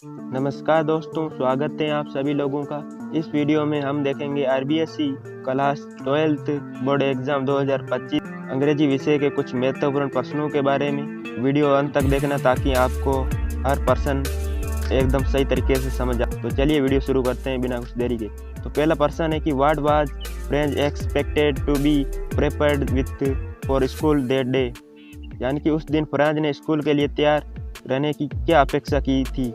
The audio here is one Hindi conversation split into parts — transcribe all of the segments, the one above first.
नमस्कार दोस्तों, स्वागत है आप सभी लोगों का। इस वीडियो में हम देखेंगे RBSE class 12th board exam 2025 अंग्रेजी विषय के कुछ महत्वपूर्ण प्रश्नों के बारे में। वीडियो अंत तक देखना ताकि आपको हर प्रश्न एकदम सही तरीके से समझ आए। तो चलिए वीडियो शुरू करते हैं बिना कुछ देरी के। तो पहला प्रश्न है कि what was French expected to be prepared with for school that day, यानी कि उस दिन फ्रांस ने स्कूल के लिए तैयार रहने की क्या अपेक्षा की थी।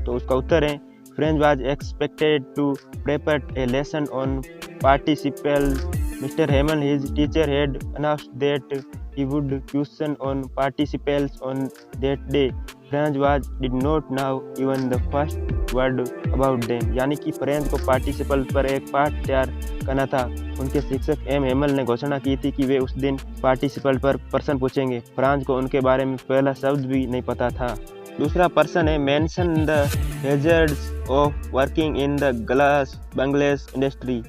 तो उसका उत्तर है French was expected to prepare a lesson on participle mister Hamel his teacher had announced that he would question on participants on that day. French was did not know even the first word about them, यानी कि फ्रेंच को पार्टिसिपल पर एक पाठ तैयार करना था। उनके शिक्षक एम हेमल ने घोषणा की थी कि वे उस दिन पार्टिसिपल पर प्रश्न पूछेंगे। फ्रांस को उनके बारे में पहला शब्द भी नहीं पता था। दूसरा प्रश्न है mention the hazards of working in the glass bangles industry,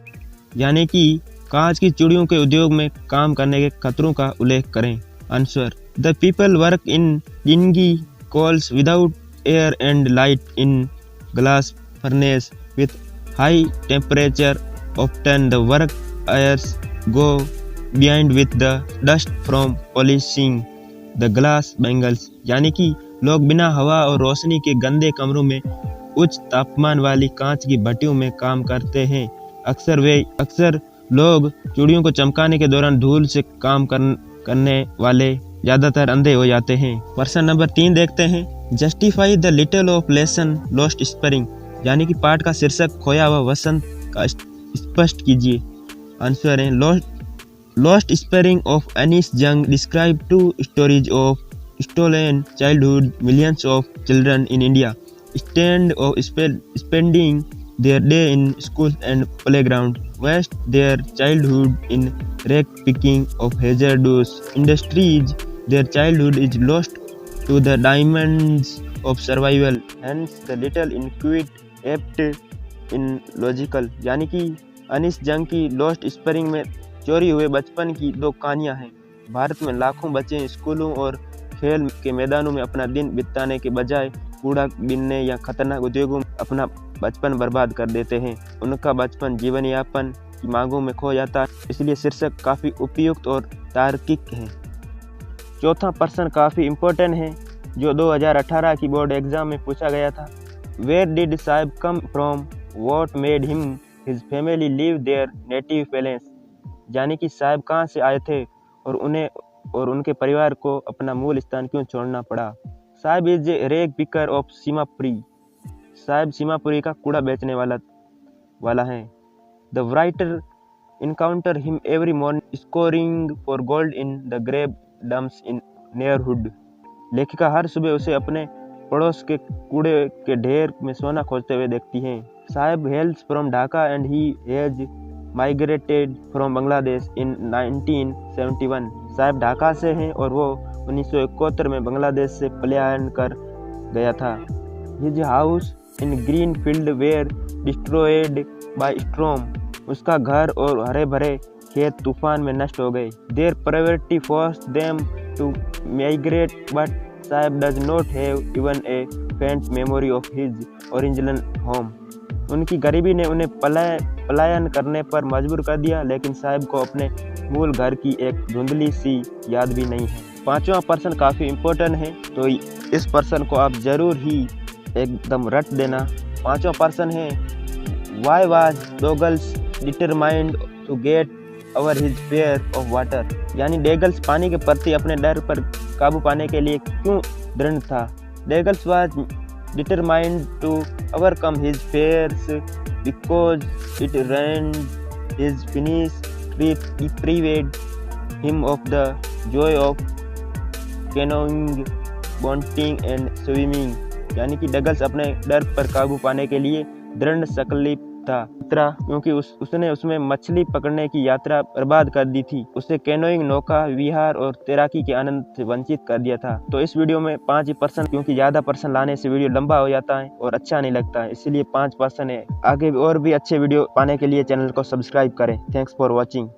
यानी कि कांच की चूड़ियों के उद्योग में काम करने के खतरों का उल्लेख करें। Answer the people work in dingy cells without air and light in glass furnaces with high temperature often the workers go blind with the dust from polishing the glass bangles, यानी कि लोग बिना हवा और रोशनी के गंदे कमरों में उच्च तापमान वाली कांच की भट्टियों में काम करते हैं। अक्सर लोग चूड़ियों को चमकाने के दौरान धूल से काम करने वाले ज्यादातर अंधे हो जाते हैं। प्रश्न नंबर 3 देखते हैं। Justify the little of lesson lost spring, यानी कि पाठ का शीर्षक खोया हुआ वसंत का स्पष्ट कीजिए। आंसर है lost spring of Anees Jung describe 2 stories of stolen childhood millions of children in India stand of spending their day in school and playground waste their childhood in rag picking of hazardous industries. Their childhood is lost to the diamonds of survival, hence the little inquit apt in logical, यानी कि अनिस जंग की लॉस्ट स्प्रिंग में चोरी हुए बचपन की 2 कहानियां हैं। भारत में लाखों बच्चे स्कूलों और खेल के मैदानों में अपना दिन बिताने के बजाय कूड़ा बीनने या खतरनाक उद्योगों में अपना बचपन बर्बाद कर देते हैं। उनका बचपन जीवन यापन की मांगों में खो जाता है, इसलिए शीर्षक काफ़ी उपयुक्त और तार्किक है। चौथा प्रश्न काफ़ी इम्पोर्टेंट है जो 2018 की बोर्ड एग्जाम में पूछा गया था। Where did Sahib come from, what made him his family leave their native place, यानी कि साहिब कहाँ से आए थे और उनके परिवार को अपना मूल स्थान क्यों छोड़ना पड़ा। Sahib is a rag picker of Seemapuri, Saheb Seemapuri का कूड़ा बेचने वाला है। The writer encounter him every morning scouring for gold in the grave dumps in neighbourhood, लेखिका हर सुबह उसे अपने पड़ोस के कूड़े के ढेर में सोना खोजते हुए देखती हैं। Saheb hails from Dhaka and he has migrated from Bangladesh in 1971, Saheb Dhaka से हैं और वो 1971 में बांग्लादेश से पलायन कर गया था। His house in green fields were destroyed by storm, उसका घर और हरे भरे खेत तूफान में नष्ट हो गए। Their poverty forced them to migrate but Saheb does not have even a faint memory of his original home, उनकी गरीबी ने उन्हें पलायन करने पर मजबूर कर दिया, लेकिन साहिब को अपने मूल घर की एक धुंधली सी याद भी नहीं है। पांचवा प्रश्न काफ़ी इम्पोर्टेंट है, तो इस प्रश्न को आप जरूर ही एकदम रट देना। पांचवा प्रश्न है why was Douglas determined to get over his fear of water, यानी डेगल्स पानी के प्रति अपने डर पर काबू पाने के लिए क्यों दृढ़ था। Douglas was determined to overcome his fears because it ruined his fishing trip deprived him of the joy of canoeing, boating and swimming, यानी कि डगल्स अपने डर पर काबू पाने के लिए दृढ़ संकल्पित था, क्योंकि उसने उसमें मछली पकड़ने की यात्रा बर्बाद कर दी थी। उसे कैनोइंग, नौका विहार और तैराकी के आनंद से वंचित कर दिया था। तो इस वीडियो में 5 ही प्रश्न, क्योंकि ज़्यादा प्रश्न लाने से वीडियो लंबा हो जाता है और अच्छा नहीं लगता है, इसलिए 5 प्रश्न है। आगे और भी अच्छे वीडियो पाने के लिए चैनल को सब्सक्राइब करें। Thanks for watching.